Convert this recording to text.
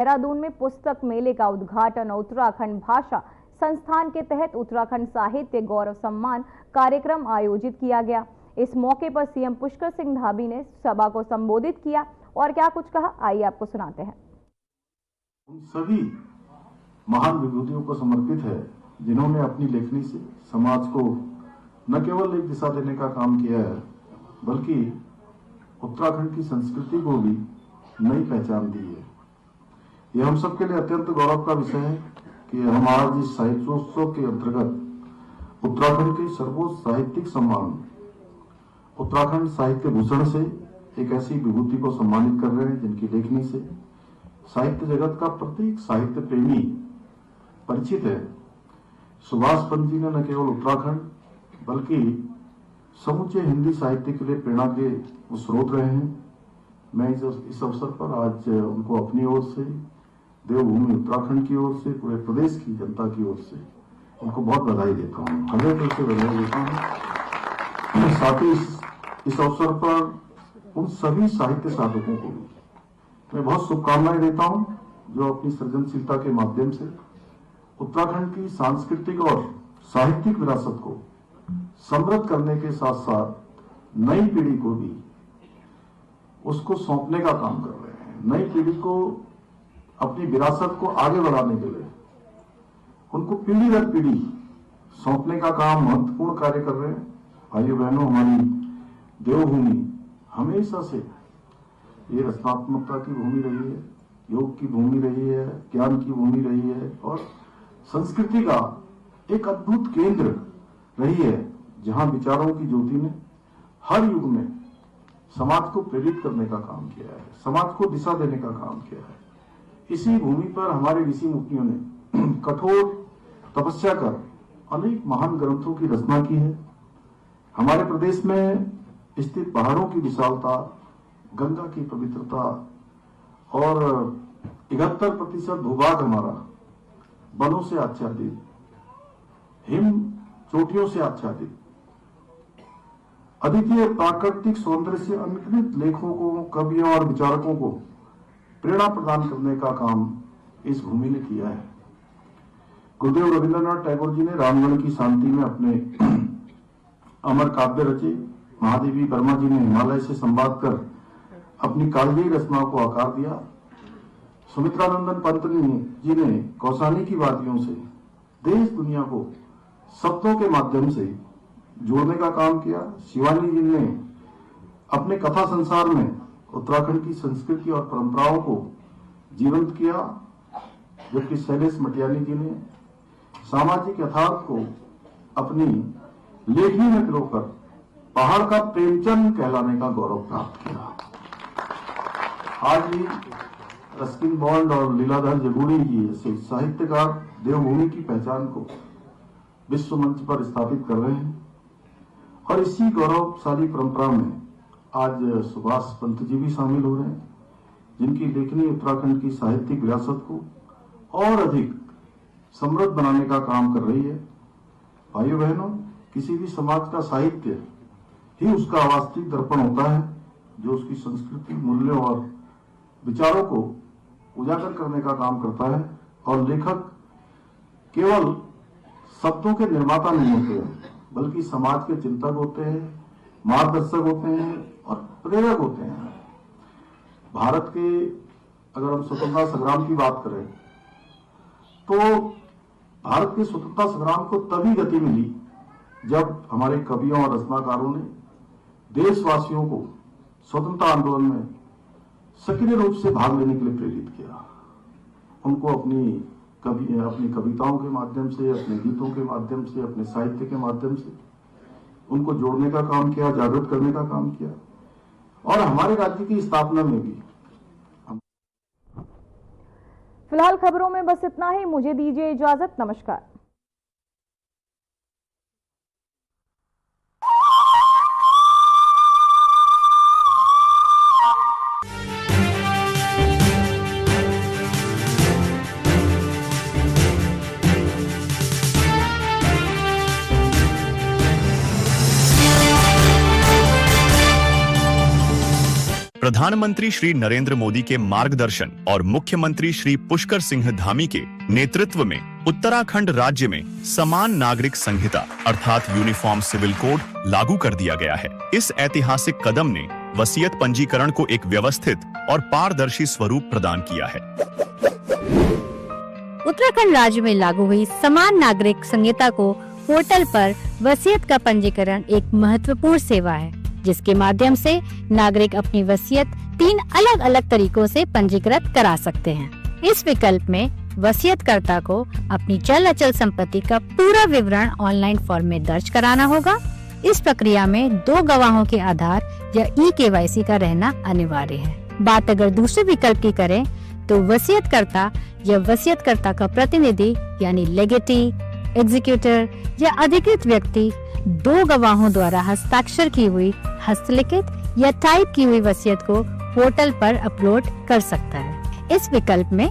देहरादून में पुस्तक मेले का उद्घाटन उत्तराखंड भाषा संस्थान के तहत उत्तराखंड साहित्य गौरव सम्मान कार्यक्रम आयोजित किया गया। इस मौके पर सीएम पुष्कर सिंह धामी ने सभा को संबोधित किया और क्या कुछ कहा, आइए आपको सुनाते हैं। उन सभी महान विभूतियों को समर्पित है जिन्होंने अपनी लेखनी से समाज को न केवल एक दिशा देने का काम किया है बल्कि उत्तराखंड की संस्कृति को भी नई पहचान दी है। यह हम सबके लिए अत्यंत गौरव का विषय है कि हम आज इस साहित्योत्सव के अंतर्गत उत्तराखंड के सर्वोच्च साहित्यिक सम्मान उत्तराखंड साहित्य भूषण से एक ऐसी विभूति को सम्मानित कर रहे हैं जिनकी लेखनी से साहित्य जगत का प्रत्येक साहित्य प्रेमी परिचित है। सुभाष पंत जी ने न केवल उत्तराखंड बल्कि समूचे हिंदी साहित्य के लिए प्रेरणा के वो स्रोत रहे हैं। मैं इस अवसर पर आज उनको अपनी ओर से, देवभूमि उत्तराखंड की ओर से, पूरे प्रदेश की जनता की ओर से उनको बहुत बधाई देता हूँ, हृदय दिल से बधाई देता हूँ। साथ ही इस अवसर पर उन सभी साहित्य साधकों को भी मैं बहुत शुभकामनाएं देता हूँ जो अपनी सृजनशीलता के माध्यम से उत्तराखंड की सांस्कृतिक और साहित्यिक विरासत को समृद्ध करने के साथ साथ नई पीढ़ी को भी उसको सौंपने का काम कर रहे हैं। नई पीढ़ी को अपनी विरासत को आगे बढ़ाने के लिए उनको पीढ़ी दर पीढ़ी सौंपने का काम महत्वपूर्ण कार्य कर रहे हैं। भाइयों बहनों, हमारी देवभूमि हमेशा से ये रचनात्मकता की भूमि रही है, योग की भूमि रही है, ज्ञान की भूमि रही है और संस्कृति का एक अद्भुत केंद्र रही है जहां विचारों की ज्योति ने हर युग में समाज को प्रेरित करने का काम किया है, समाज को दिशा देने का काम किया है। इसी भूमि पर हमारे ऋषि मुनियों ने कठोर तपस्या कर अनेक महान ग्रंथों की रचना की है। हमारे प्रदेश में स्थित पहाड़ों की विशालता, गंगा की पवित्रता और 71% भूभाग हमारा वनों से आच्छादित, हिम चोटियों से आच्छादित, अद्वितीय प्राकृतिक सौंदर्य से अनगिनत लेखकों को, कवियों और विचारकों को प्रेरणा प्रदान करने का काम इस भूमि ने किया है। गुरुदेव रविंद्रनाथ टैगोर जी ने रामगढ़ की शांति में अपने अमर काव्य रचे। महादेवी वर्मा जी ने हिमालय से संवाद कर अपनी कालजयी रचनाओं को आकार दिया। सुमित्रानंदन पंत जी ने कौसानी की वादियों से देश दुनिया को शब्दों के माध्यम से जोड़ने का काम किया। शिवानी जी ने अपने कथा संसार में उत्तराखंड की संस्कृति और परंपराओं को जीवंत किया, जबकि शैलेश मटियानी जी ने सामाजिक यथार्थ को अपनी लेखनी में पिरोकर पहाड़ का प्रेमचंद कहलाने का गौरव प्राप्त किया। आज भी रस्किन बॉन्ड और लीलाधर जगूड़ी जी जैसे साहित्यकार देवभूमि की पहचान को विश्व मंच पर स्थापित कर रहे हैं और इसी गौरवशाली परंपरा में आज सुभाष पंत जी भी शामिल हो रहे हैं जिनकी लेखनी उत्तराखंड की साहित्यिक विरासत को और अधिक समृद्ध बनाने का काम कर रही है। भाइयों बहनों, किसी भी समाज का साहित्य ही उसका वास्तविक दर्पण होता है जो उसकी संस्कृति, मूल्यों और विचारों को उजागर करने का काम करता है। और लेखक केवल शब्दों के निर्माता नहीं होते हैं बल्कि समाज के चिंतक होते हैं, मार्गदर्शक होते हैं और प्रेरक होते हैं। भारत के अगर हम स्वतंत्रता संग्राम की बात करें तो भारत के स्वतंत्रता संग्राम को तभी गति मिली जब हमारे कवियों और रचनाकारों ने देशवासियों को स्वतंत्रता आंदोलन में सक्रिय रूप से भाग लेने के लिए प्रेरित किया। उनको अपनी कविताओं के माध्यम से, अपने गीतों के माध्यम से, अपने साहित्य के माध्यम से उनको जोड़ने का काम किया, जागृत करने का काम किया और हमारे राज्य की स्थापना में भी। फिलहाल खबरों में बस इतना ही। मुझे दीजिए इजाजत। नमस्कार। प्रधानमंत्री श्री नरेंद्र मोदी के मार्गदर्शन और मुख्यमंत्री श्री पुष्कर सिंह धामी के नेतृत्व में उत्तराखंड राज्य में समान नागरिक संहिता अर्थात यूनिफॉर्म सिविल कोड लागू कर दिया गया है। इस ऐतिहासिक कदम ने वसीयत पंजीकरण को एक व्यवस्थित और पारदर्शी स्वरूप प्रदान किया है। उत्तराखंड राज्य में लागू हुई समान नागरिक संहिता को पोर्टल पर वसीयत का पंजीकरण एक महत्वपूर्ण सेवा है, जिसके माध्यम से नागरिक अपनी वसीयत 3 अलग अलग तरीकों से पंजीकृत करा सकते हैं। इस विकल्प में वसीयतकर्ता को अपनी चल अचल संपत्ति का पूरा विवरण ऑनलाइन फॉर्म में दर्ज कराना होगा। इस प्रक्रिया में 2 गवाहों के आधार या ई-केवाईसी का रहना अनिवार्य है। बात अगर दूसरे विकल्प की करें तो वसीयतकर्ता या वसीयतकर्ता का प्रतिनिधि यानी लेगेटी, एग्जीक्यूटर या अधिकृत व्यक्ति 2 गवाहों द्वारा हस्ताक्षर की हुई हस्तलिखित या टाइप की हुई वसीयत को पोर्टल पर अपलोड कर सकता है। इस विकल्प में